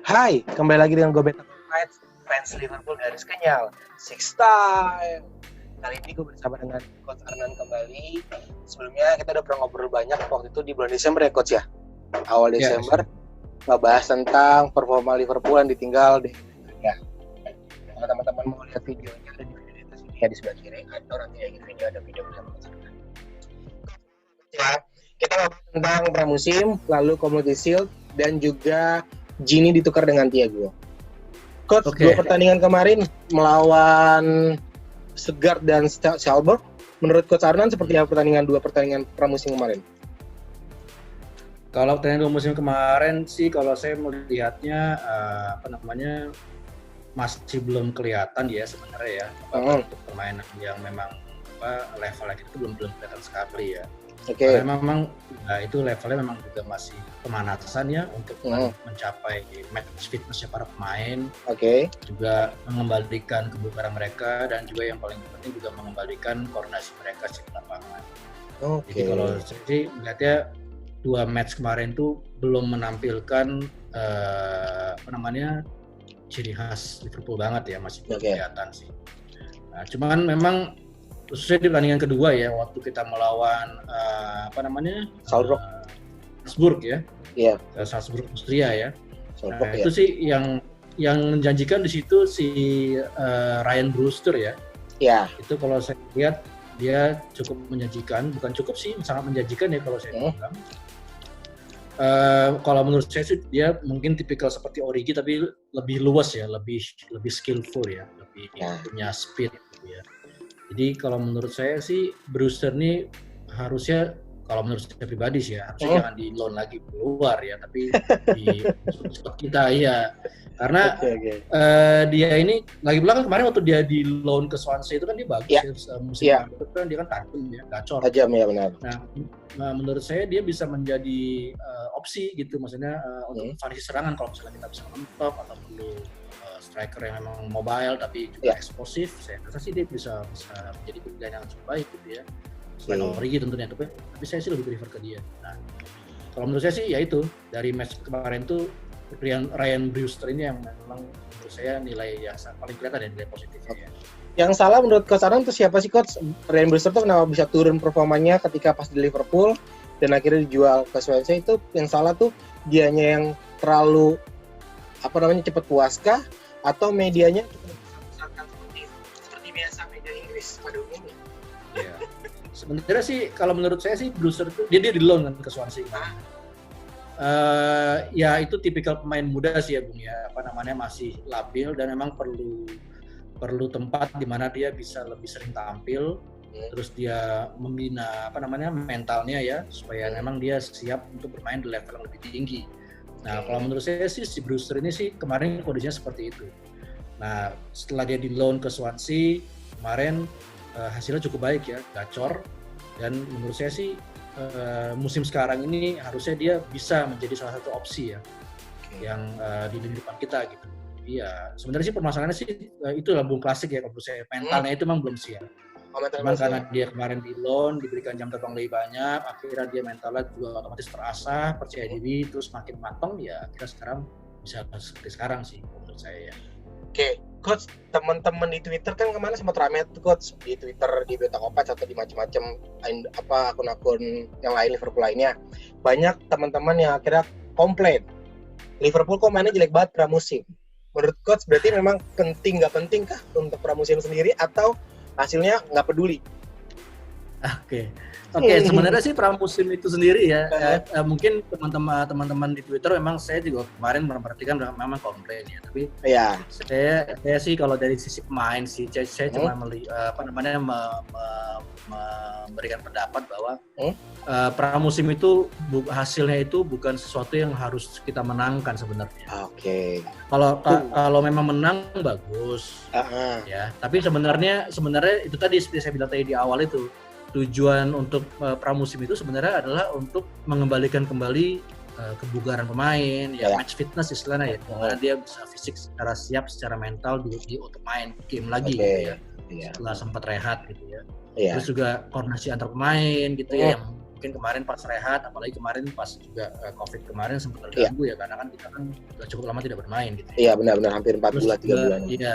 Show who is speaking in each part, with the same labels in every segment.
Speaker 1: Hai, kembali lagi dengan gue Beta Fights, fans Liverpool garis kenyal, Six Time. Kali ini gue bersama dengan Coach Arnan kembali. Sebelumnya kita udah pernah ngobrol banyak waktu itu di bulan Desember ya Coach ya? Awal Desember, ngebahas tentang performa Liverpool yang ditinggal di ya. Kalau teman-teman mau lihat videonya ada di video di atas ini ya, di sebelah kiri, atau nanti di video ada video bersama Coach Arnan. Ya, kita ngobrol tentang pramusim, lalu Community Shield, dan juga Gini ditukar dengan Thiago. Coach, dua pertandingan kemarin melawan Stuttgart dan Schalke. Menurut Coach Arnan seperti apa dua pertandingan pramusim kemarin?
Speaker 2: Kalau pertandingan musim kemarin sih, kalau saya melihatnya masih belum kelihatan ya sebenarnya ya untuk permainan yang memang levelnya itu belum kelihatan sekali ya. Karena memang itu levelnya memang juga masih pemanasan ya untuk mencapai match fitnessnya para pemain. Juga mengembalikan kebugaran mereka dan juga yang paling penting juga mengembalikan koordinasi mereka di lapangan. Jadi kalau saya sih melihatnya dua match kemarin tuh belum menampilkan ciri khas Liverpool banget ya, masih belum kelihatan sih. Nah, cuman memang khususnya di pertandingan kedua ya, waktu kita melawan Salzburg ya, Salzburg Austria ya. Itu sih yang menjanjikan di situ si Ryan Brewster ya. Itu kalau saya lihat dia cukup menjanjikan, bukan cukup sih, sangat menjanjikan ya kalau saya bilang. Kalau menurut saya sih dia mungkin tipikal seperti Origi tapi lebih luas ya, lebih skillful ya, lebih punya speed gitu ya. Jadi kalau menurut saya sih Brewster ini harusnya, kalau menurut saya pribadi sih ya, harusnya jangan di loan lagi keluar ya, tapi di spot kita ya. Karena dia ini lagi pula kan kemarin waktu dia di loan ke Swansea itu kan dia bagus musim lalu itu kan dia kan tajam ya, gacor.
Speaker 1: Tajam ya, benar.
Speaker 2: Nah, menurut saya dia bisa menjadi opsi gitu, maksudnya untuk variasi serangan kalau misalnya kita bisa mentok atau perlu striker yang memang mobile tapi juga eksplosif, saya rasa sih dia bisa menjadi pilihan yang cukup baik gitu ya. Selain Origi tentunya, tapi saya sih lebih prefer ke dia. Nah, kalau menurut saya sih ya itu, dari match kemarin tuh Ryan Brewster ini yang memang menurut saya nilai yang paling kelihatan ya, nilai positifnya ya.
Speaker 1: Yang salah menurut Coach Arnan itu siapa sih Coach? Ryan Brewster tuh kenapa bisa turun performanya ketika pas di Liverpool dan akhirnya dijual ke Swansea? Itu yang salah tuh dianya yang terlalu cepat puaskah, atau medianya cukup seperti biasa media Inggris pada umumnya?
Speaker 2: Iya. Sebenarnya sih kalau menurut saya sih Brewster tuh dia di loan kan ke Swansea. Ya itu tipikal pemain muda sih ya Bung ya, masih labil dan memang perlu tempat di mana dia bisa lebih sering tampil. Terus dia membina mentalnya ya, supaya memang dia siap untuk bermain di level yang lebih tinggi. Nah, kalau menurut saya sih si Brewster ini sih kemarin kondisinya seperti itu. Nah, setelah dia di loan ke Swansea kemarin hasilnya cukup baik ya, gacor. Dan menurut saya sih musim sekarang ini harusnya dia bisa menjadi salah satu opsi ya yang di depan kita gitu. Iya, sebenarnya sih permasalahannya sih itu lambung klasik ya, kalau saya mentalnya itu memang belum siap. Cuman karena dia kemarin di loan, diberikan jam terbang lebih banyak, akhirnya dia mentalnya juga otomatis terasah, percaya diri, terus makin matang, ya akhirnya sekarang bisa seperti sekarang sih menurut saya ya.
Speaker 1: Coach, teman-teman di Twitter kan kemana sempat rame tuh Coach, di Twitter, di Beta Kopac atau di macam-macam akun-akun yang lain Liverpool lainnya. Banyak teman-teman yang akhirnya komplain, Liverpool kok mainnya jelek banget pramusim. Menurut Coach berarti memang nggak penting kah untuk pramusim sendiri, atau hasilnya nggak peduli?
Speaker 2: Oke, sebenarnya sih pramusim itu sendiri ya, mungkin teman-teman di Twitter memang saya juga kemarin memperhatikan memang komplain ya, tapi saya sih kalau dari sisi pemain sih saya cuma memberikan pendapat bahwa pramusim itu hasilnya itu bukan sesuatu yang harus kita menangkan sebenarnya. Kalau memang menang bagus, ya. Tapi sebenarnya itu tadi seperti saya bilang tadi di awal itu, tujuan untuk pramusim itu sebenarnya adalah untuk mengembalikan kembali kebugaran pemain, match fitness istilahnya ya, karena dia bisa fisik secara siap, secara mental untuk main game lagi gitu ya, setelah sempat rehat gitu ya. Terus juga koordinasi antar pemain gitu ya, yang mungkin kemarin pas rehat, apalagi kemarin pas juga COVID kemarin sempat terganggu ya, karena kan kita kan udah cukup lama tidak bermain gitu.
Speaker 1: Iya benar-benar hampir 4 bulan 3 bulan.
Speaker 2: Iya,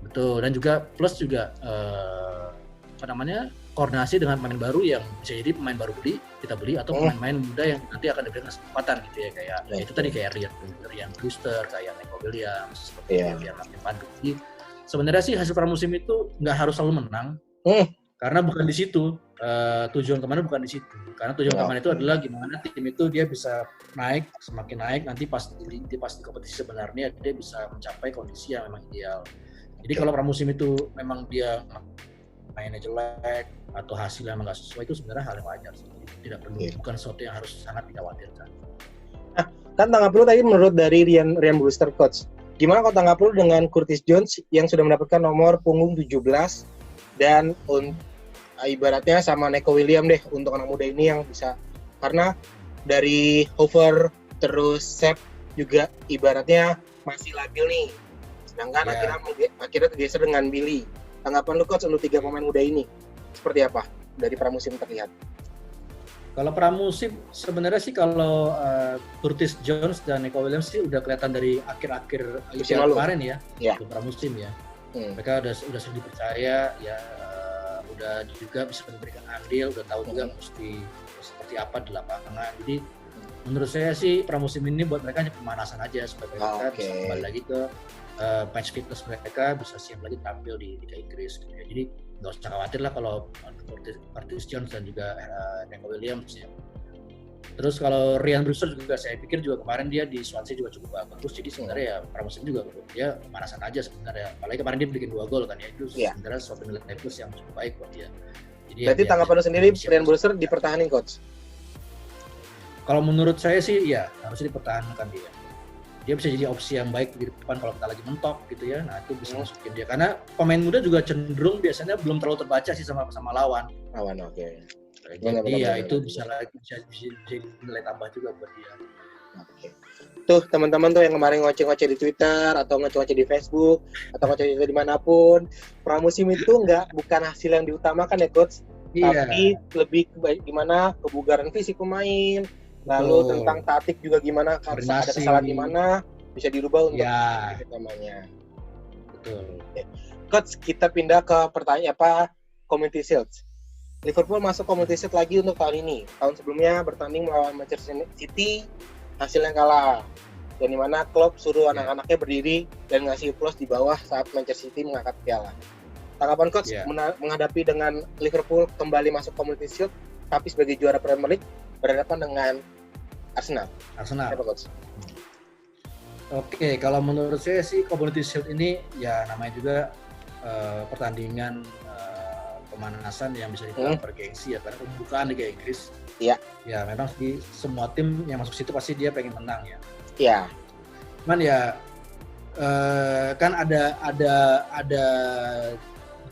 Speaker 2: betul. Dan juga plus juga koordinasi dengan pemain baru yang bisa jadi pemain baru kita beli atau pemain-pemain muda yang nanti akan diberikan kesempatan gitu ya, kayak itu tadi kayak Ryan Brewster, kayak Nico Williams, seperti yang Martin Pandu. Jadi sebenarnya sih hasil pramusim itu nggak harus selalu menang, karena bukan di situ tujuan kemana, bukan di situ. Karena tujuan kemana itu adalah gimana tim itu dia bisa naik, semakin naik nanti pas di kompetisi sebenarnya dia bisa mencapai kondisi yang memang ideal. Jadi kalau pramusim itu memang dia mainnya jelek atau hasilnya memang nggak sesuai, itu sebenarnya hal yang wajar sih. Tidak perlu, bukan sesuatu yang harus sangat dikhawatirkan.
Speaker 1: Nah, kan tanggapan lu tadi menurut dari Ryan Brewster, coach. Gimana kalau tanggapan lu dengan Curtis Jones yang sudah mendapatkan nomor punggung 17 dan ibaratnya sama Nico Williams deh untuk anak muda ini yang bisa, karena dari Hover terus Sepp juga ibaratnya masih labil nih. Sedangkan akhirnya tergeser dengan Billy. Tanggapan lu coach untuk 3 pemain muda ini seperti apa dari pramusim terlihat?
Speaker 2: Kalau pramusim sebenarnya sih kalau Curtis Jones dan Nico Williams sih udah kelihatan dari akhir-akhir kemarin ya, untuk pramusim ya. Mereka udah sering dipercaya ya, udah juga bisa memberikan andil, udah tahu juga mesti seperti apa di lapangan. Jadi menurut saya sih pramusim ini buat mereka hanya pemanasan aja supaya mereka bisa kembali lagi ke match fitness mereka, bisa siap lagi tampil di Liga Inggris gitu ya. Jadi nggak usah khawatir lah kalau Curtis Jones dan juga Nico Williams ya. Terus kalau Ryan Brewster juga saya pikir juga kemarin dia di Swansea juga cukup bagus. Jadi sebenarnya ya pramusim juga dia pemanasan aja sebenarnya. Apalagi kemarin dia bikin 2 gol kan ya, itu sebenarnya suatu nilai plus yang cukup baik buat dia. Jadi
Speaker 1: berarti tanggapan lu sendiri Ryan Brewster dipertahankan coach?
Speaker 2: Kalau menurut saya sih ya harusnya dipertahankan dia. Dia bisa jadi opsi yang baik di depan kalau kita lagi mentok gitu ya. Nah itu bisa masukin dia, karena pemain muda juga cenderung biasanya belum terlalu terbaca sih sama lawan. Jadi ya itu bisa nilai tambah juga buat dia.
Speaker 1: Tuh teman-teman tuh yang kemarin ngoceh-ngoceh di Twitter atau ngoceh-ngoceh di Facebook atau ngoceh dimanapun, pramusim itu bukan hasil yang diutamakan ya coach, tapi lebih gimana kebugaran fisik pemain. Lalu tentang taktik juga gimana, harus ada kesalahan di mana bisa dirubah untuk namanya.
Speaker 2: Betul.
Speaker 1: Coach, kita pindah ke pertanyaan Community Shield. Liverpool masuk Community Shield lagi untuk tahun ini. Tahun sebelumnya bertanding melawan Manchester City, hasilnya kalah. Dan di mana Klopp suruh anak-anaknya berdiri dan ngasih plus di bawah saat Manchester City mengangkat piala. Tanggapan coach menghadapi dengan Liverpool kembali masuk Community Shield tapi sebagai juara Premier League berhadapan dengan Arsenal. Siapa coach?
Speaker 2: Oke, kalau menurut saya sih Community Shield ini ya namanya juga pertandingan pemanasan yang bisa dibilang bergengsi ya, karena pembukaan Liga Inggris. Iya. Ya memang di semua tim yang masuk situ pasti dia pengen menang ya.
Speaker 1: Iya.
Speaker 2: Cuman ya kan ada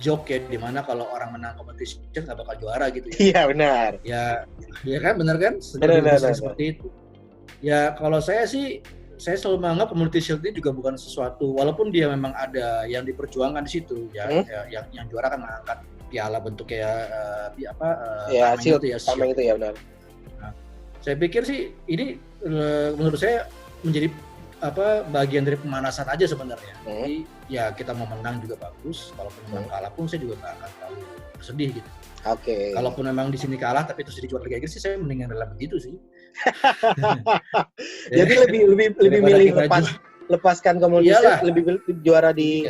Speaker 2: joke ya, dimana kalau orang menang competition nggak bakal juara gitu ya.
Speaker 1: Iya benar.
Speaker 2: Ya kan benar kan?
Speaker 1: Benar.
Speaker 2: Seperti itu. Ya kalau saya sih, saya selalu menganggap Community Shield ini juga bukan sesuatu, walaupun dia memang ada yang diperjuangkan di situ ya, yang juara kan mengangkat piala bentuk kayak
Speaker 1: shield itu ya benar.
Speaker 2: Nah, saya pikir sih ini menurut saya menjadi bagian dari pemanasan aja sebenarnya. Jadi ya kita mau menang juga bagus, kalaupun menang kalah pun saya juga nggak akan terlalu bersedih gitu. Kalaupun memang di sini kalah tapi terus jadi juara Liga Inggris sih saya mendingan rela begitu sih.
Speaker 1: Jadi lebih milih lepaskan Community lebih juara di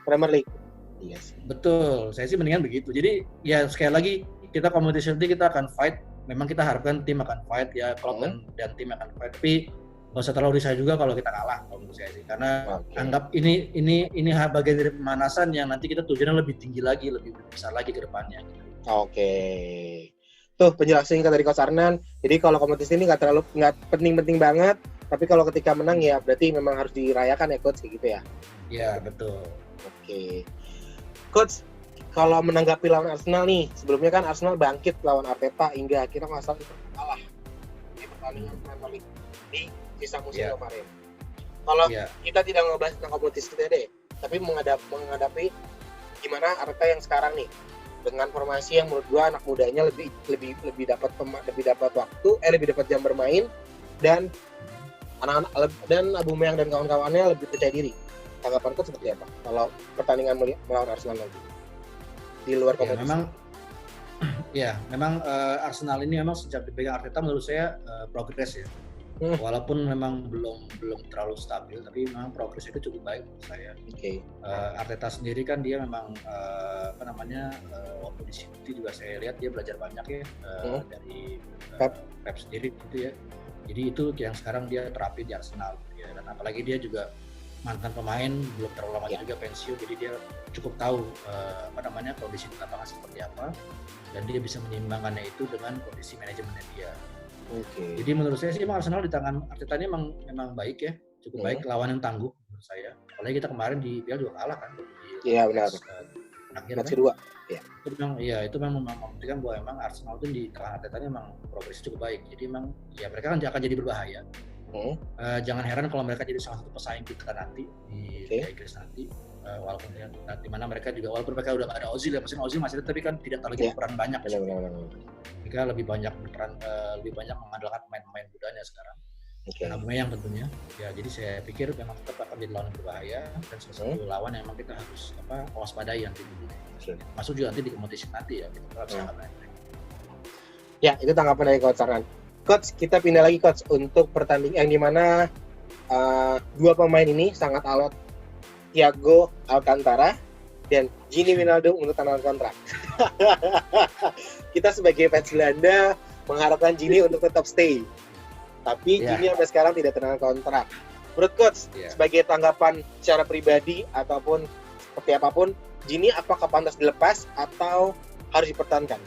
Speaker 1: Premier League.
Speaker 2: Yes. Betul, saya sih mendingan begitu. Jadi ya sekali lagi kita Community Shield kita akan fight. Memang kita harapkan tim akan fight ya, Klopp dan tim akan fight. Tapi nggak usah terlalu risau juga kalau kita kalah, kalau menurut saya sih. Karena anggap ini bagian dari pemanasan yang nanti kita tujuannya lebih tinggi lagi, lebih besar lagi ke depannya.
Speaker 1: Tuh penjelasan singkat dari Coach Arnan. Jadi kalau kompetisi ini nggak penting-penting banget, tapi kalau ketika menang ya berarti memang harus dirayakan ya Coach, gitu ya.
Speaker 2: Iya betul.
Speaker 1: Coach, kalau menanggapi lawan Arsenal nih, sebelumnya kan Arsenal bangkit lawan Arteta hingga akhirnya nggak salah kalah di pertandingan Premier League di sisa musim kemarin. Kalau kita tidak ngebahas tentang kompetisi deh, tapi menghadapi gimana Arteta yang sekarang nih. dengan formasi yang menurut gua anak mudanya lebih dapat waktu, lebih dapat jam bermain, dan anak-anak dan Aubameyang dan kawan-kawannya lebih percaya diri. Tanggapan coach seperti apa kalau pertandingan melawan Arsenal nanti di luar kompetisi?
Speaker 2: Memang Arsenal ini memang sejak dipegang Arteta menurut saya progres ya. Walaupun memang belum terlalu stabil, tapi memang progresnya itu cukup baik menurut saya. Arteta sendiri kan dia memang waktu di City juga saya lihat dia belajar banyak ya dari Pep sendiri gitu ya. Jadi itu yang sekarang dia terapin di Arsenal ya. Dan apalagi dia juga mantan pemain, belum terlalu lama juga pensiun, jadi dia cukup tahu kondisi di lapangan seperti apa, dan dia bisa menyeimbangkannya itu dengan kondisi manajemennya dia. Jadi menurut saya sih emang Arsenal di tangan Arteta ini memang baik ya, cukup baik, lawan yang tangguh menurut saya. Apalagi kita kemarin di Piala juga kalah kan.
Speaker 1: Iya benar. Match kedua.
Speaker 2: Itu memang membuktikan bahwa memang Arsenal itu di tangan Arteta ini memang progresnya cukup baik. Jadi memang ya mereka kan akan jadi berbahaya. Jangan heran kalau mereka jadi salah satu pesaing kita nanti di Inggris nanti, walaupun di mana mereka juga walaupun mereka udah nggak ada Ozil ya, mesin Ozil masih ada, tapi kan tidak terlalu berperan banyak. Mereka lebih banyak mengandalkan pemain-pemain mudanya sekarang. Dan Aubameyang tentunya. Ya jadi saya pikir memang tetap akan jadi lawan yang berbahaya, dan salah satu lawan yang memang kita harus waspadai nanti. Masuk juga nanti di kompetisi nanti ya, kita harus sangat.
Speaker 1: Ya itu tanggapan dari Coach Arnan. Coach, kita pindah lagi Coach untuk pertandingan yang dimana dua pemain ini sangat alot, Thiago Alcantara dan Gini Wijnaldum untuk tanda kontrak. Kita sebagai fans Belanda mengharapkan Gini untuk tetap stay, tapi Gini sampai sekarang tidak tanda kontrak. Menurut Coach, sebagai tanggapan secara pribadi ataupun seperti apapun, Gini apakah pantas dilepas atau harus dipertahankan?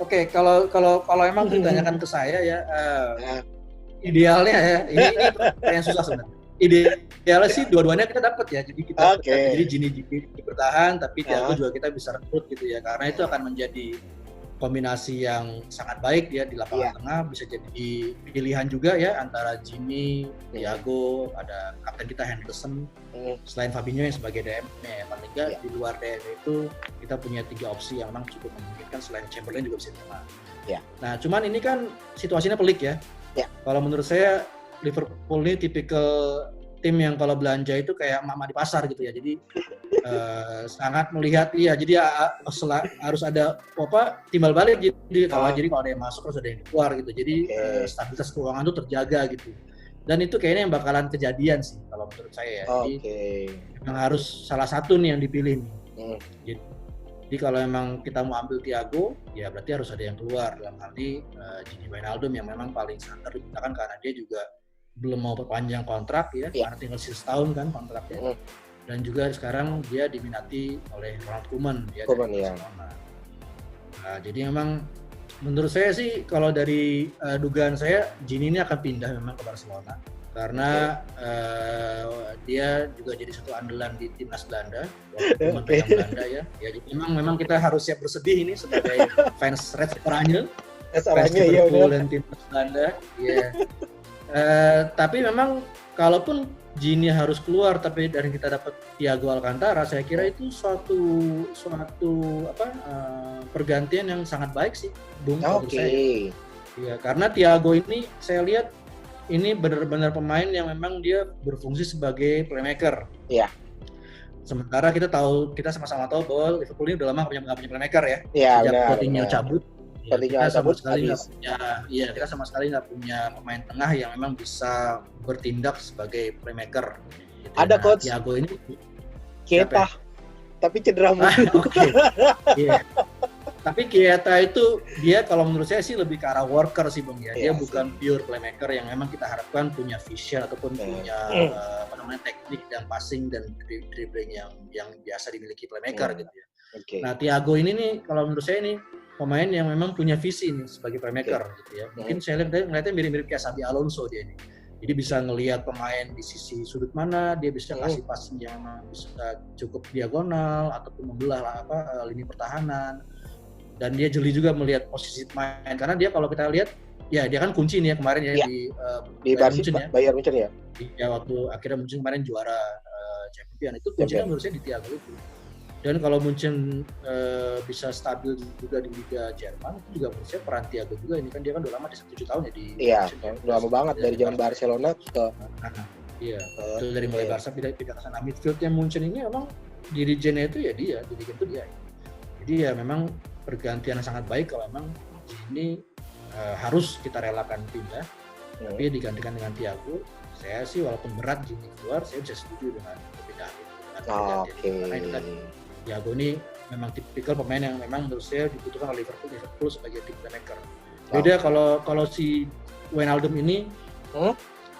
Speaker 2: Oke, kalau emang ditanyakan ke saya ya, idealnya ya, ini yang susah sebenarnya. Idealnya sih dua-duanya kita dapat ya, jadi kita jadi Gini bertahan, tapi Thiago juga kita bisa rekrut gitu ya, karena itu akan menjadi kombinasi yang sangat baik ya di lapangan tengah, bisa jadi pilihan juga ya antara Gini, Thiago, ada kapten kita Henderson, selain Fabinho yang sebagai DM-nya ya, paling nggak di luar DM itu kita punya 3 opsi yang memang cukup memungkinkan, selain Chamberlain juga bisa di tengah. Nah cuman ini kan situasinya pelik ya. Kalau menurut saya Liverpool ini tipikal tim yang kalau belanja itu kayak mama di pasar gitu ya, jadi sangat melihat jadi harus ada timbal balik, jadi kalau ada yang masuk harus ada yang keluar gitu, jadi stabilitas keuangan itu terjaga gitu, dan itu kayaknya yang bakalan kejadian sih kalau menurut saya ya. Jadi memang harus salah satu nih yang dipilih nih. Jadi kalau memang kita mau ambil Thiago ya berarti harus ada yang keluar, dalam arti Gini Wijnaldum yang memang paling santer digunakan karena dia juga belum mau perpanjang kontrak ya, karena tinggal sisa setahun kan kontraknya. Dan juga sekarang dia diminati oleh Ronald Koeman ya dari Barcelona. Nah, jadi memang menurut saya sih kalau dari dugaan saya Gini ini akan pindah memang ke Barcelona, karena dia juga jadi satu andalan di timnas Belanda, Koeman pegang Belanda ya. Ya jadi memang kita harus siap bersedih ini sebagai fans Red Oranje, fans Liverpool dan timnas Belanda. Tapi memang kalaupun Gini harus keluar tapi dari kita dapat Thiago Alcantara, saya kira itu suatu pergantian yang sangat baik sih, Bung. Ya, karena Thiago ini saya lihat ini benar-benar pemain yang memang dia berfungsi sebagai playmaker. Sementara kita sama-sama tahu bahwa Liverpool ini udah lama nggak punya playmaker ya. Sejak Coutinho cabut. Kita sama sekali nggak punya pemain tengah yang memang bisa bertindak sebagai playmaker. Gitu.
Speaker 1: Ada Coach
Speaker 2: Thiago ini
Speaker 1: Keita, tapi cedera mulu.
Speaker 2: Tapi Keita itu dia kalau menurut saya sih lebih ke arah worker sih Bang ya. Dia bukan pure playmaker yang memang kita harapkan punya vision ataupun punya teknik dan passing dan dribbling yang biasa dimiliki playmaker gitu ya. Nah Thiago ini nih kalau menurut saya ini pemain yang memang punya visi nih sebagai playmaker gitu ya. Mungkin saya ngeliatnya mirip-mirip kayak Xabi Alonso dia ini. Jadi bisa ngelihat pemain di sisi sudut mana, dia bisa kasih passing yang bisa cukup diagonal ataupun membelah lini pertahanan. Dan dia jeli juga melihat posisi pemain, karena dia kalau kita lihat ya dia kan kunci nih ya kemarin ya di
Speaker 1: Bayern Munchen ya.
Speaker 2: Ya waktu akhirnya Munchen kemarin juara Champions itu kuncinya menurut saya di Thiago itu. Dan kalau Munchen bisa stabil juga di Liga Jerman, itu juga menurut saya peran Thiago juga. Ini kan dia kan udah lama, 7 tahun ya di Munchen.
Speaker 1: Iya, udah lama banget dari zaman Barcelona ke
Speaker 2: iya, itu dari mulai Barca pindah ke sana. Midfieldnya Munchen ini memang dirijennya itu ya dia, dirijen itu dia. Jadi ya memang pergantian yang sangat baik kalau memang ini harus kita relakan pindah, tapi digantikan dengan Thiago. Saya sih walaupun berat Gini keluar, saya bisa setuju dengan perpindahan itu. Karena itu kan Thiago ini memang tipikal pemain yang memang menurut saya dibutuhkan oleh Liverpool sebagai tim playmaker. Beda kalau si Wijnaldum ini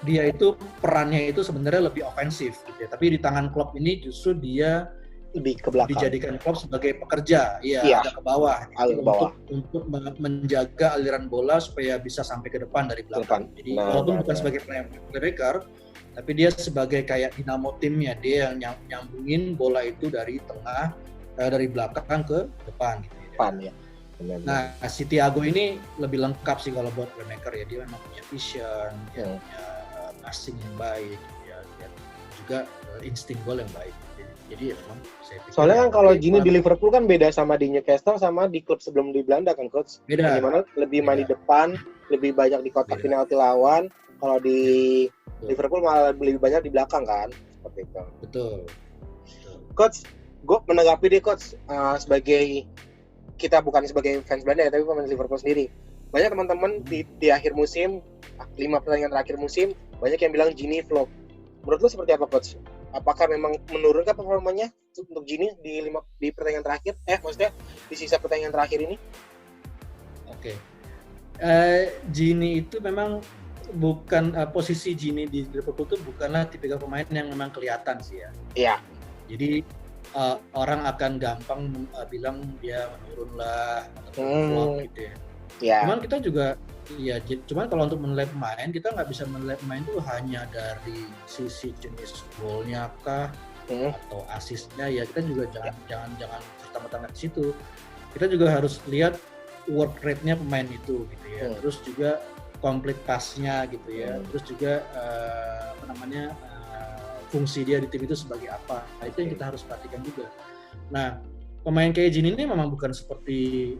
Speaker 2: dia itu perannya itu sebenarnya lebih ofensif gitu ya. Tapi di tangan Klopp ini justru dia
Speaker 1: lebih ke belakang.
Speaker 2: Dijadikan Klopp sebagai pekerja, agak ke bawah, untuk menjaga aliran bola supaya bisa sampai ke depan dari belakang. Jadi walaupun bukan sebagai playmaker, tapi dia sebagai kayak dinamo timnya, dia yang nyambungin bola itu dari tengah, dari belakang ke depan. Gitu ya.
Speaker 1: Depan ya.
Speaker 2: Nah, si Thiago ini lebih lengkap sih kalau buat playmaker ya. Dia memang punya vision, dia punya passing yang baik, ya, juga insting gol yang baik. Jadi memang saya pikir
Speaker 1: soalnya kan kalau Gini di Liverpool kan beda sama di Newcastle sama di klub sebelum di Belanda kan coach.
Speaker 2: Beda.
Speaker 1: Dimana lebih main di depan, lebih banyak di kotak penalti lawan. Kalau di Liverpool malah lebih banyak di belakang kan, seperti itu.
Speaker 2: Betul.
Speaker 1: Coach, gue menanggapi deh coach, sebagai kita bukan sebagai fans Belanda ya, tapi pemain Liverpool sendiri. Banyak teman-teman di akhir musim, 5 pertandingan terakhir musim, banyak yang bilang Gini flop. Menurut lu seperti apa coach? Apakah memang menurunkan performanya untuk Gini di pertandingan terakhir? Maksudnya di sisa pertandingan terakhir ini?
Speaker 2: Oke. Gini itu memang bukan posisi Gini di Liverpool itu bukanlah tipikal pemain yang memang kelihatan sih ya.
Speaker 1: Iya.
Speaker 2: Jadi orang akan gampang bilang dia menurun lah atau flop gitu ya.
Speaker 1: Yeah.
Speaker 2: Cuman kita juga cuman kalau untuk menilai pemain, kita nggak bisa menilai pemain itu hanya dari sisi jenis golnya kah atau asisnya ya. Kita juga jangan serta-merta di situ. Kita juga harus lihat work rate-nya pemain itu gitu ya. Terus juga complete pass-nya gitu ya. Terus juga fungsi dia di tim itu sebagai apa. Nah, itu yang kita harus perhatikan juga. Nah, pemain kayak Gini ini memang bukan seperti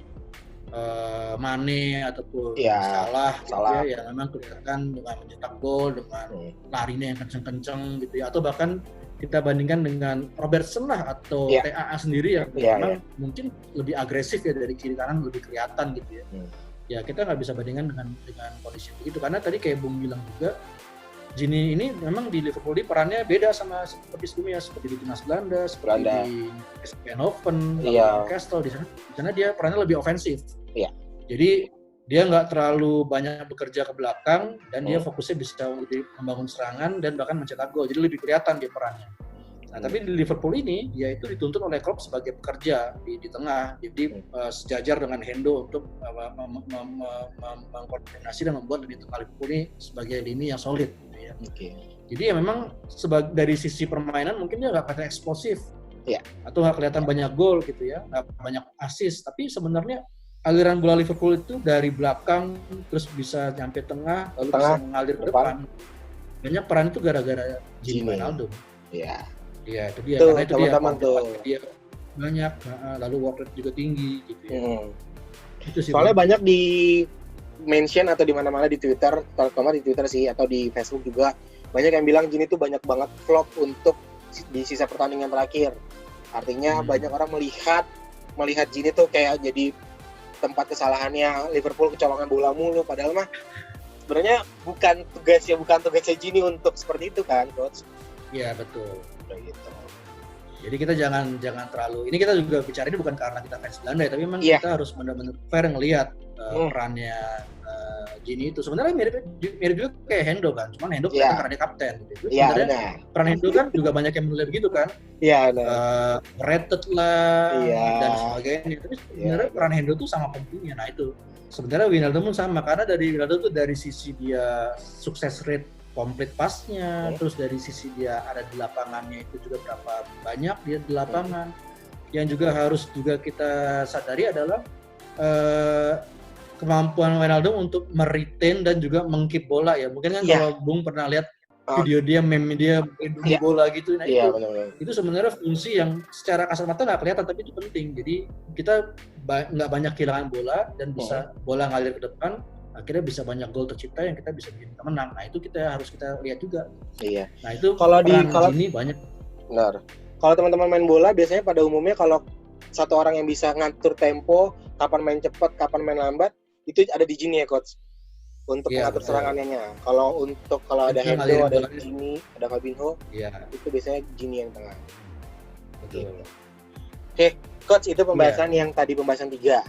Speaker 2: Mane ataupun Salah. Gitu ya, memang kelihatan dengan mencetak gol, dengan larinya yang kenceng-kenceng gitu ya, atau bahkan kita bandingkan dengan Robertson lah atau TAA sendiri yang memang mungkin lebih agresif ya, dari kiri kanan lebih kelihatan gitu ya. Ya kita nggak bisa bandingkan dengan kondisi begitu, karena tadi kayak Bung bilang juga, Gini ini memang di Liverpool di perannya beda sama seperti sebelumnya, seperti di timnas Belanda, seperti di Eindhoven, Newcastle. Di sana dia perannya lebih ofensif.
Speaker 1: Iya.
Speaker 2: Jadi dia nggak terlalu banyak bekerja ke belakang, dan dia fokusnya bisa lebih membangun serangan dan bahkan mencetak gol. Jadi lebih kelihatan dia perannya. Nah, tapi di Liverpool ini dia itu dituntut oleh Klopp sebagai pekerja di tengah. Jadi sejajar dengan Hendo untuk mengkoordinasi dan membuat lini tengah Liverpool ini sebagai lini yang solid. Gitu ya. Jadi ya memang dari sisi permainan mungkin dia nggak kelihatan eksplosif, atau nggak kelihatan banyak gol gitu ya, nggak banyak assist. Tapi sebenarnya aliran bola Liverpool itu dari belakang terus bisa nyampe tengah, lalu bisa mengalir ke depan. Banyak peran itu gara-gara Gini Wijnaldum. Iya, itu dia. Karena itu teman-teman dia banyak, lalu work rate juga tinggi gitu ya. Itu sih. Soalnya
Speaker 1: banyak di mention atau di mana-mana di Twitter, terutama di Twitter sih, atau di Facebook juga, banyak yang bilang Gini tuh banyak banget flop untuk di sisa pertandingan terakhir. Artinya banyak orang melihat Gini tuh kayak jadi tempat kesalahannya Liverpool, kecolongan bola mulu, padahal mah sebenarnya bukan tugasnya Gini untuk seperti itu kan, coach.
Speaker 2: Iya, betul.
Speaker 1: Gitu.
Speaker 2: Jadi kita jangan terlalu, ini kita juga bicara ini bukan karena kita fans Belanda ya, tapi memang kita harus benar-benar fair ngelihat perannya Gini itu. Sebenarnya mirip juga kayak Hendo kan, cuman Hendo kan karena dia kapten gitu. Sebenarnya peran Hendo kan juga banyak yang menilai begitu kan. Rated lah dan sebagainya. Tapi sebenarnya peran Hendo tuh sama pentingnya. Nah itu sebenarnya Wijnaldum pun sama, karena dari Wijnaldum tuh dari sisi dia sukses rate complete pass-nya, terus dari sisi dia ada di lapangannya itu juga berapa banyak dia di lapangan. Yang juga harus juga kita sadari adalah kemampuan Wijnaldum untuk meretain dan juga meng-keep bola ya. Mungkin kan kalau Bung pernah lihat video dia, meme dia dulu
Speaker 1: Iya.
Speaker 2: bola gitu. Nah
Speaker 1: Iya,
Speaker 2: itu
Speaker 1: benar-benar.
Speaker 2: itu sebenarnya fungsi yang secara kasat mata nggak kelihatan tapi itu penting. Jadi kita nggak banyak kehilangan bola dan bisa bola ngalir ke depan, akhirnya bisa banyak gol tercipta yang kita bisa bikin kita menang. Nah itu harus kita lihat juga.
Speaker 1: Iya.
Speaker 2: Nah itu
Speaker 1: Kalau
Speaker 2: Gini banyak.
Speaker 1: Benar. Kalau teman-teman main bola biasanya pada umumnya kalau satu orang yang bisa ngatur tempo, kapan main cepat, kapan main lambat, itu ada di Gini ya coach. Untuk mengatur serangannya. Kalau ada
Speaker 2: Itu
Speaker 1: Hendo,
Speaker 2: ngalirin
Speaker 1: ada
Speaker 2: bolanya.
Speaker 1: Gini, ada Fabinho,
Speaker 2: Iya,
Speaker 1: itu biasanya Gini yang tengah.
Speaker 2: betul.
Speaker 1: Oke, coach, itu pembahasan yang tadi pembahasan 3.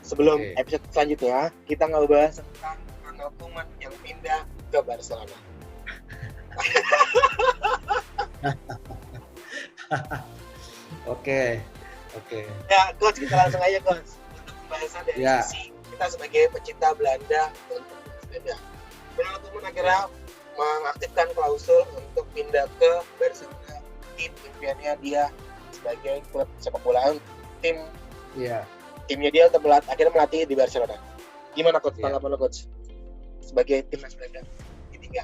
Speaker 1: Sebelum
Speaker 2: Oke.
Speaker 1: episode selanjutnya, kita ngebahas tentang Ronald Koeman yang pindah ke Barcelona.
Speaker 2: Oke.
Speaker 1: Ya, coach, kita langsung aja coach untuk pembahasan dari sisi kita sebagai pecinta Belanda untuk Bundesliga. Ronald Koeman akhirnya mengaktifkan klausul untuk pindah ke Barcelona, tim impiannya dia sebagai klub sepak bola, timnya dia untuk akhirnya melatih di Barcelona. Gimana coach tanggapan lo coach sebagai timnas Belanda ketiga?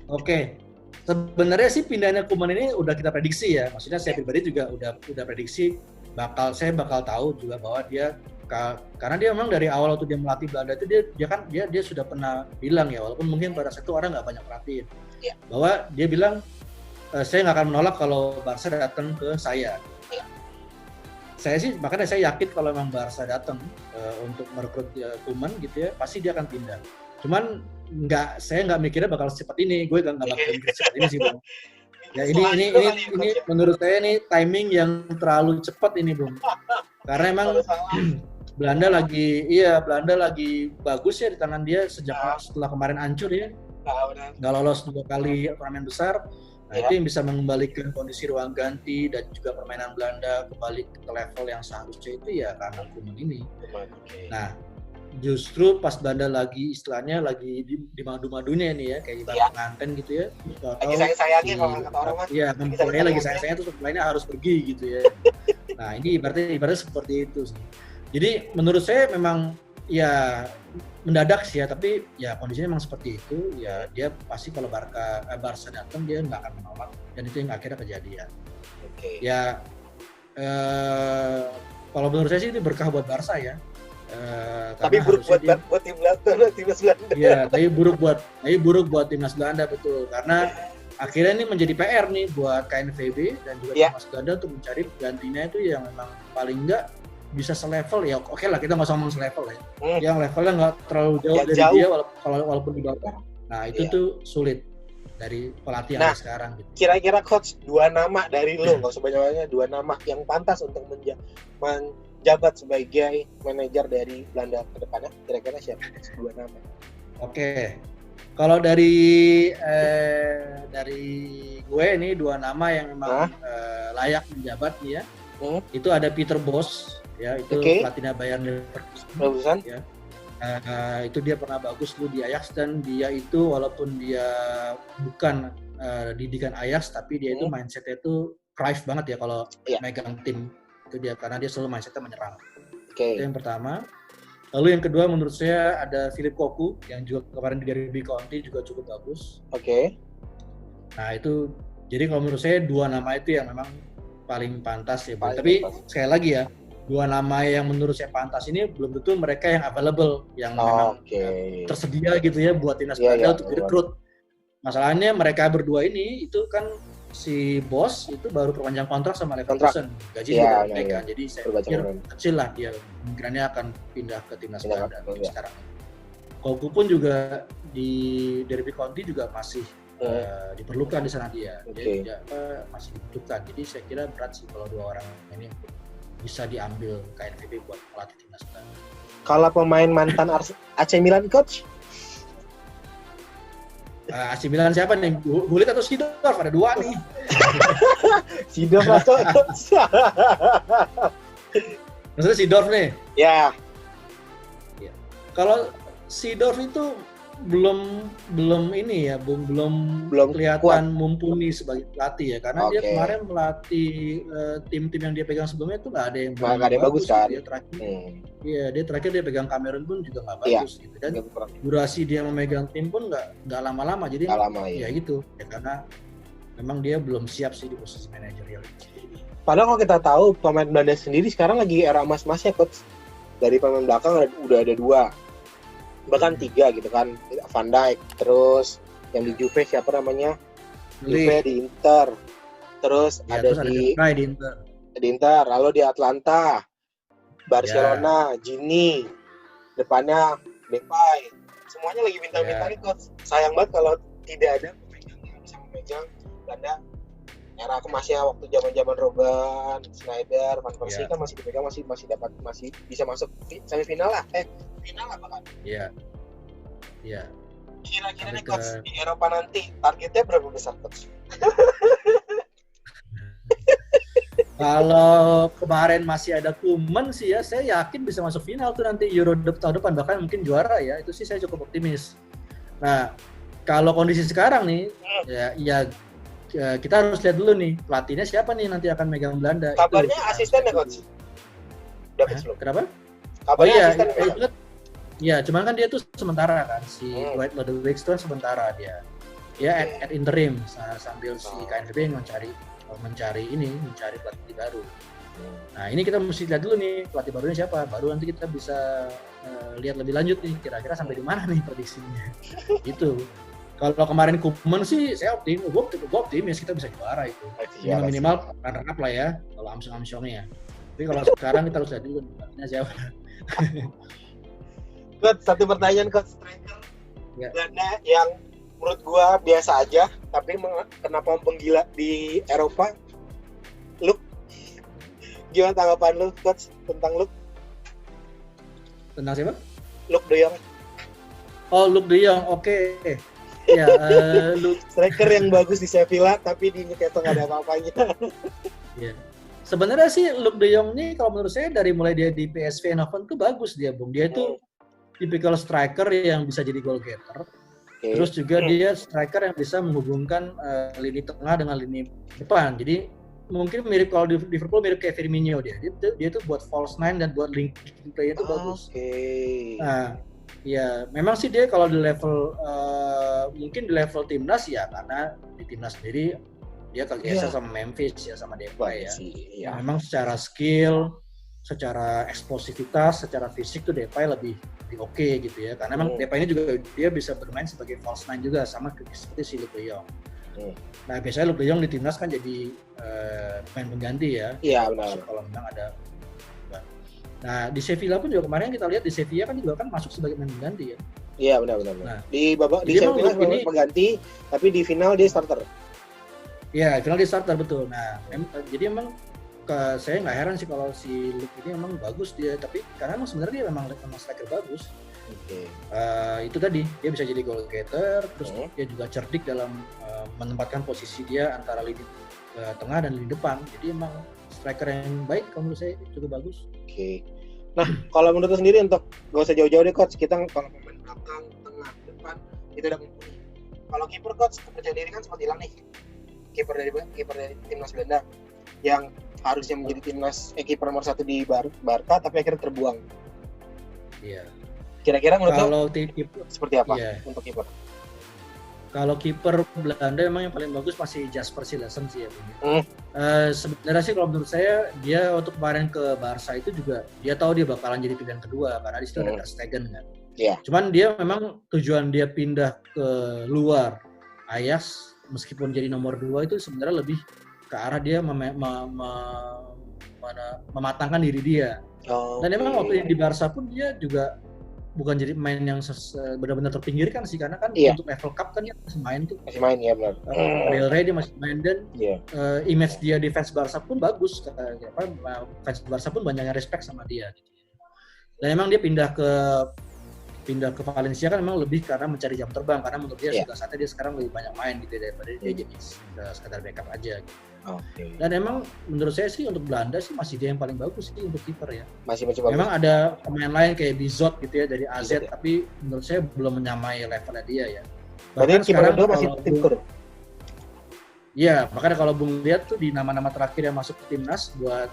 Speaker 2: Oke. Sebenarnya sih pindahnya Koeman ini udah kita prediksi ya. Maksudnya saya pribadi juga udah prediksi saya bakal tahu juga bahwa dia karena dia memang dari awal waktu dia melatih Belanda itu dia sudah pernah bilang ya, walaupun mungkin pada saat itu orang nggak banyak perhatiin bahwa dia bilang saya nggak akan menolak kalau Barca datang ke saya. Makanya saya yakin kalau memang Barca datang untuk merekrut Koeman gitu ya, pasti dia akan pindah. Cuman saya nggak mikirnya bakal secepat ini. Gue nggak bakal mikir secepat ini sih, Bung. Ya ini menurut saya ini timing yang terlalu cepat ini, Bung. Karena emang Belanda lagi bagus ya di tangan dia setelah kemarin hancur ya. Nggak lolos 2 kali turnamen besar. Nah, itu yang bisa mengembalikan kondisi ruang ganti dan juga permainan Belanda kembali ke level yang seharusnya itu ya karena Koeman ini. Nah, justru pas Belanda lagi di madu-madunya ini ya, kayak ibarat pengantin gitu ya.
Speaker 1: Lagi sayang-sayangnya kalau kata orang mah.
Speaker 2: Iya, mempelai lagi sayang-sayangnya terus pemainnya harus pergi gitu ya. Nah, ini ibaratnya seperti itu sih. Jadi menurut saya memang ya mendadak sih ya, tapi ya kondisinya memang seperti itu. Ya dia pasti kalau Barca datang dia nggak akan menolak dan itu yang akhirnya kejadian. Ya kalau menurut saya sih ini berkah buat Barca ya.
Speaker 1: Tapi buruk buat timnas Belanda.
Speaker 2: Iya, tapi buruk buat timnas Belanda betul. Karena akhirnya ini menjadi PR nih buat KNVB dan juga timnas Belanda untuk mencari gantinya itu yang memang paling enggak bisa selevel ya. Oke lah, kita nggak usah ngomong selevel ya. Yang levelnya nggak terlalu jauh dari dia walaupun di bawah. Nah itu tuh sulit dari pelatih yang sekarang gitu.
Speaker 1: Kira-kira coach 2 nama dari lo, nggak usah banyak-banyak, 2 nama yang pantas untuk menjabat sebagai manajer dari Belanda ke depannya, kira-kira siapa? 2 nama.
Speaker 2: Oke. Kalau dari gue ini 2 nama yang memang layak menjabat nih ya. Itu ada Peter Bosz ya, itu pelatihnya Bayern Leverkusen ya. Itu dia pernah bagus dulu di Ajax dan dia itu walaupun dia bukan didikan Ajax tapi dia itu mindsetnya itu Cruyff banget ya kalau megang tim itu dia, karena dia selalu mindsetnya menyerang. Itu yang pertama. Lalu yang kedua menurut saya ada Philippe Cocu yang juga kemarin di Derby County juga cukup bagus. Nah itu jadi kalau menurut saya 2 nama itu yang memang paling pantas ya. Tapi sekali lagi ya, 2 nama yang menurut saya pantas ini belum tentu mereka yang available, yang memang tersedia gitu ya buat timnas Belanda untuk direkrut. Masalahnya mereka berdua ini itu kan si Bosz itu baru perpanjang kontrak sama Leverkusen, gaji juga naik kan, jadi saya pikir kecil lah dia kemungkinannya akan pindah ke timnas Belanda sekarang. Cocu pun juga di Derby County juga masih diperlukan di sana dia masih dibutuhkan. Jadi saya kira berat sih kalau 2 orang ini bisa diambil KNVB buat pelatih timnas Belanda.
Speaker 1: Kalau pemain mantan AC Milan coach?
Speaker 2: AC Milan siapa nih? Gullit atau Seedorf? Ada 2 nih.
Speaker 1: Seedorf masuk coach.
Speaker 2: Maksudnya Seedorf nih?
Speaker 1: Ya.
Speaker 2: Kalau Seedorf itu belum ini ya, belum kelihatan mumpuni sebagai pelatih ya, karena dia kemarin melatih tim-tim yang dia pegang sebelumnya itu nggak ada yang
Speaker 1: bagus kan.
Speaker 2: Dia terakhir dia pegang Kamerun pun juga nggak bagus gitu, dan durasi dia memegang tim pun nggak lama-lama, jadi ya gitu ya, karena memang dia belum siap sih di posisi manajerial.
Speaker 1: Padahal kalau kita tahu pemain Belanda sendiri sekarang lagi era emas-emasnya, coach. Dari pemain belakang udah ada 2, bahkan 3 gitu kan. Van Dijk, terus yang di Juve siapa namanya? Juve di Inter. Terus
Speaker 2: ya,
Speaker 1: ada
Speaker 2: di
Speaker 1: Inter, lalu di Atlanta, Barcelona, Gini, depannya Depay. Semuanya lagi bintang-bintang nih, coach. Sayang banget kalau tidak ada pemegang yang bisa memegang Belanda. Era kemasnya waktu zaman-zaman Robben, Sneijder, Van Persie kan masih dipegang, masih bisa masuk semifinal lah. Final apa kan?
Speaker 2: Iya.
Speaker 1: Kira-kira nih coach, di Eropa nanti targetnya berapa besar, coach?
Speaker 2: Kalau kemarin masih ada Koeman sih ya, saya yakin bisa masuk final tuh nanti Euro tahun depan, bahkan mungkin juara ya. Itu sih saya cukup optimis. Nah, kalau kondisi sekarang nih, ya kita harus lihat dulu nih pelatihnya siapa nih nanti akan megang Belanda.
Speaker 1: Kabarnya asistennya coach.
Speaker 2: Kenapa?
Speaker 1: Kabarnya asisten.
Speaker 2: Iya, cuman kan dia tuh sementara kan, si Dwight Lodewijks itu kan sementara dia at interim sambil si KNVB mencari pelatih baru. Nah, ini kita mesti lihat dulu nih pelatih barunya siapa, baru nanti kita bisa lihat lebih lanjut nih kira-kira sampai di mana nih prediksinya. Gitu. Kalau kemarin Koeman sih saya optimis kita bisa juara itu. Minimal runner up lah ya kalau Amsong-Amsongnya ya. Tapi kalau sekarang kita harus lihat dulu pelatihnya siapa.
Speaker 1: Coach, satu pertanyaan, coach. Striker Belanda yang menurut gua biasa aja, tapi kenapa penggila di Eropa? Luuk, gimana tanggapan lu, coach, tentang Luuk?
Speaker 2: Tentang siapa?
Speaker 1: Luuk de Jong.
Speaker 2: Oh, Luuk de Jong, oke. Ya,
Speaker 1: striker yang bagus di Sevilla, tapi di Newcastle nggak ada apa-apanya.
Speaker 2: Ya. Sebenarnya sih Luuk de Jong nih kalau menurut saya dari mulai dia di PSV Eindhoven tuh bagus dia, Bung. Dia itu tipikal striker yang bisa jadi goal getter. Terus juga dia striker yang bisa menghubungkan lini tengah dengan lini depan. Jadi mungkin mirip kalau di Liverpool mirip kayak Firmino dia. Dia tuh buat false nine dan buat linking play itu bagus. Nah, ya memang sih dia kalau di level mungkin di level timnas ya, karena di timnas sendiri dia kegeser sama Memphis ya, sama Depay ya. Nah, memang secara skill, secara eksplosivitas, secara fisik tuh Depay lebih oke gitu ya, karena memang Depay ini juga dia bisa bermain sebagai false nine juga sama seperti si Luuk de Jong. Nah, biasanya Luuk de Jong di timnas kan jadi pemain pengganti ya.
Speaker 1: Iya, benar.
Speaker 2: Kalau memang ada. Nah, di Sevilla pun juga kemarin kita lihat di Sevilla kan juga kan masuk sebagai pemain pengganti ya.
Speaker 1: Iya, benar. Nah, di Sevilla ini pengganti, tapi di final dia starter.
Speaker 2: Iya, final dia starter betul. Nah, jadi memang saya nggak heran sih kalau si Luuk ini memang bagus dia, tapi karena emang sebenarnya dia memang striker bagus. Itu tadi dia bisa jadi goal getter, terus dia juga cerdik dalam menempatkan posisi dia antara lini tengah dan lini depan. Jadi emang striker yang baik kalau menurut saya cukup bagus.
Speaker 1: Nah, kalau menurut sendiri untuk gak usah jauh-jauh deh coach, kita kalau pemain belakang, tengah, depan itu udah mumpuni. Kalau kiper coach, kepercayaan diri kan sempat hilang nih. Kiper dari timnas Belanda yang harusnya menjadi kiper nomor 1 di Barca, tapi akhirnya terbuang.
Speaker 2: Iya.
Speaker 1: Kira-kira menurut
Speaker 2: kalau
Speaker 1: seperti apa untuk kiper?
Speaker 2: Kalau kiper Belanda memang yang paling bagus masih Jasper Cillessen sih ya. Sebenarnya sih kalau menurut saya dia waktu kemarin ke Barca itu juga dia tahu dia bakalan jadi pilihan kedua karena di situ ada Ter Stegen kan. Cuman dia memang tujuan dia pindah ke luar Ajax meskipun jadi nomor 2 itu sebenarnya lebih ke arah dia mematangkan diri dia. Dan memang waktu di Barca pun dia juga bukan jadi pemain yang benar-benar terpinggirkan sih, karena kan untuk level cup kan dia masih main tuh.
Speaker 1: Masih main ya benar.
Speaker 2: Real Rey dia masih main dan image dia di fans Barca pun bagus. Fans Barca pun banyak yang respect sama dia. Dan emang dia pindah ke pindah ke Valencia kan memang lebih karena mencari jam terbang, karena menurut dia
Speaker 1: Iya.
Speaker 2: sudah saatnya dia sekarang lebih banyak main gitu daripada dia jadi sekedar backup aja gitu.
Speaker 1: Oke.
Speaker 2: Dan emang menurut saya sih untuk Belanda sih masih dia yang paling bagus sih untuk kiper ya.
Speaker 1: Masih bagus.
Speaker 2: Memang ada pemain lain kayak Bizot gitu ya dari AZ,
Speaker 1: Bizot ya.
Speaker 2: tapi menurut saya belum menyamai levelnya dia ya.
Speaker 1: Berarti kiper kedua masih
Speaker 2: kalau
Speaker 1: tim kur.
Speaker 2: Iya, makanya kalau Bung lihat tuh di nama-nama terakhir yang masuk ke timnas buat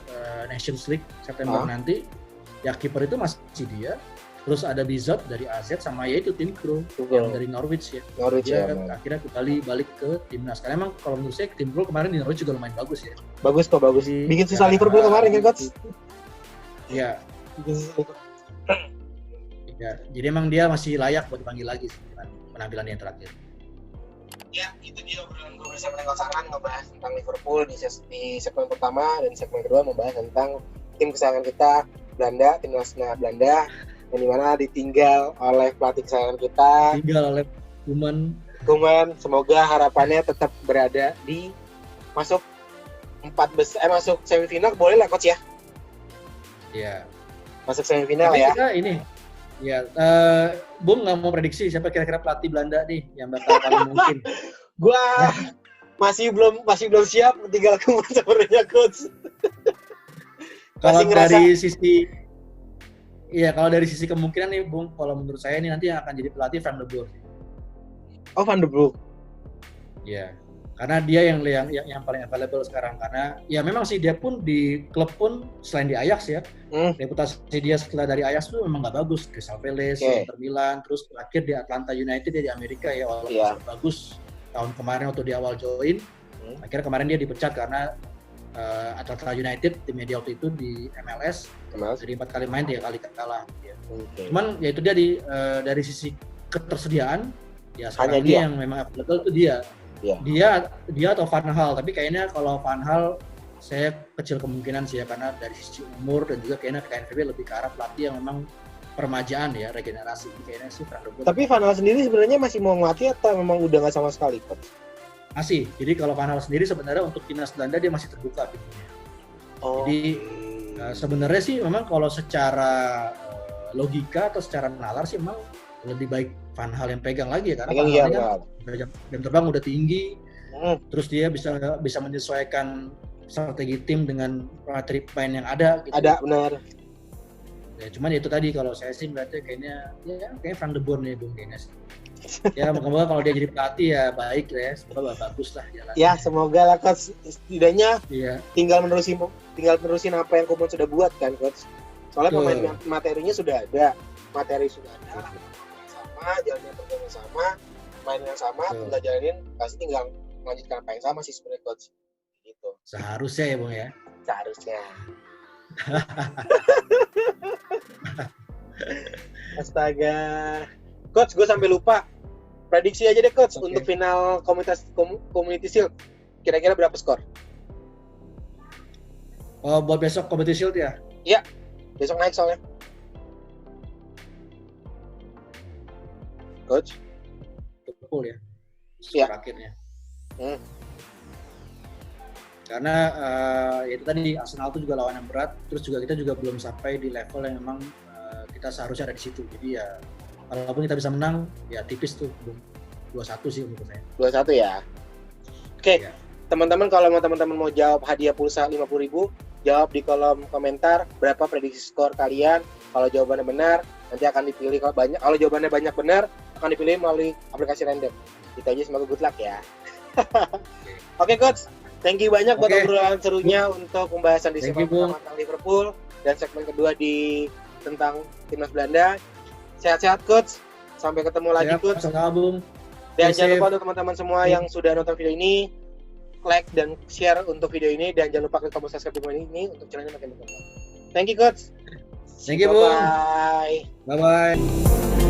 Speaker 2: Nations League September nanti, ya kiper itu masih dia. Terus ada Bizot dari AZ sama ya itu Tim Krul yang dari Norwich ya.
Speaker 1: Norwich
Speaker 2: dia
Speaker 1: ya.
Speaker 2: Akhirnya kembali balik ke timnas. Karena emang kalau menurut saya Tim Krul kemarin di Norwich juga lumayan bagus ya.
Speaker 1: Bagus kok, bagus.
Speaker 2: Jadi,
Speaker 1: bikin susah
Speaker 2: ya,
Speaker 1: Liverpool kemarin kan, Coach?
Speaker 2: Iya.
Speaker 1: Bikin susah Liverpool.
Speaker 2: Ya, jadi emang dia masih layak buat dipanggil lagi sih dengan penampilan yang terakhir.
Speaker 1: Ya, itu dia obrolan gue bersama dengan Coach Arnan ngebahas tentang Liverpool di segmen pertama, dan segmen kedua membahas tentang tim kesayangan kita, Belanda, timnas Belanda, yang dimana ditinggal oleh pelatih kesayangan kita.
Speaker 2: Tinggal oleh
Speaker 1: Kuman, semoga harapannya tetap berada di masuk masuk semifinal, boleh lah Coach ya?
Speaker 2: Iya.
Speaker 1: Masuk semifinal
Speaker 2: tapi
Speaker 1: ya.
Speaker 2: Kita ini ya, Bung nggak mau prediksi siapa kira-kira pelatih Belanda nih yang bakal paling mungkin.
Speaker 1: Gua masih belum siap, tinggal Kuman sebenarnya Coach.
Speaker 2: Kalau dari sisi kemungkinan nih Bung, kalau menurut saya ini nanti yang akan jadi pelatih Van de Boer.
Speaker 1: Oh, Van de Boer.
Speaker 2: Iya. Karena dia yang paling available sekarang, karena ya memang sih dia pun di klub pun selain di Ajax ya, reputasi dia setelah dari Ajax tuh memang nggak bagus. Crystal Palace, Inter Milan, terus terakhir di Atlanta United dia di Amerika ya, walaupun bagus tahun kemarin waktu di awal join. Akhirnya kemarin dia dipecat karena Atlanta United timnya dia waktu itu di MLS dari 4 kali main 3 kali kalah. Ya. Cuman ya itu dia dari sisi ketersediaan ya sekarang ini yang memang available itu dia. Dia atau Van Hal, tapi kayaknya kalau Van Hal saya kecil kemungkinan sih ya, karena dari sisi umur dan juga kayaknya KNVB lebih ke arah pelatih yang memang permajaan ya, regenerasi kayaknya sih Van de Boer.
Speaker 1: Tapi Van Hal sendiri sebenarnya masih mau ngelatih atau memang udah nggak sama sekali, Coach?
Speaker 2: Masih. Jadi kalau Van Hal sendiri sebenarnya untuk timnas Belanda dia masih terbuka pintunya. Jadi sebenarnya sih memang kalau secara logika atau secara nalar sih memang lebih baik Van Hal yang pegang lagi ya, karena Van Hal kan jam terbang udah tinggi, terus dia bisa menyesuaikan strategi tim dengan materi pemain yang ada. Gitu.
Speaker 1: Ada, benar.
Speaker 2: Ya, cuman itu tadi kalau saya sih melihatnya kayaknya Van de Boer nih Bung kayaknya sih. Ya moga-moga kalau dia jadi pelatih ya baik lah ya, semoga bagus lah jalannya.
Speaker 1: Ya semoga lah Coach, setidaknya tinggal menerusin apa yang Kuman sudah buat kan Coach. Soalnya materinya sudah ada, sama, jalannya yang sama, main yang sama, tinggal jalanin, pasti tinggal melanjutkan apa yang sama sih sebenarnya Coach. Gitu.
Speaker 2: Seharusnya ya Bung ya.
Speaker 1: Seharusnya. Astaga. Coach, gue sampai lupa. Prediksi aja deh Coach untuk final Community Shield. Kira-kira berapa skor?
Speaker 2: Oh, buat besok Community Shield ya?
Speaker 1: Iya. Besok naik soalnya. Coach?
Speaker 2: Liverpool ya?
Speaker 1: Iya.
Speaker 2: Akhirnya. Karena ya itu tadi Arsenal itu juga lawan yang berat, terus juga kita juga belum sampai di level yang memang kita seharusnya ada di situ. Jadi ya walaupun kita bisa menang, ya tipis tuh, 2-1 sih menurut saya. 2-1 ya. Oke, teman-teman kalau teman-teman mau jawab hadiah pulsa 50.000, jawab di kolom komentar berapa prediksi skor kalian. Kalau jawabannya benar, nanti akan dipilih. Kalau jawabannya banyak benar, akan dipilih melalui aplikasi random. Itu aja, semoga good luck ya. Oke, Coach. Thank you banyak buat obrolan serunya untuk pembahasan di segmen pertama tentang Liverpool dan segmen kedua tentang timnas Belanda. Sehat-sehat Coach. Sampai ketemu lagi Coach. Dan jangan lupa untuk teman-teman semua yang sudah nonton video ini, like dan share untuk video ini, dan jangan lupa klik tombol subscribe video ini untuk channelnya makin berkembang. Thank you Coach. Thank you, Bung.
Speaker 1: Bye.
Speaker 2: Bye-bye.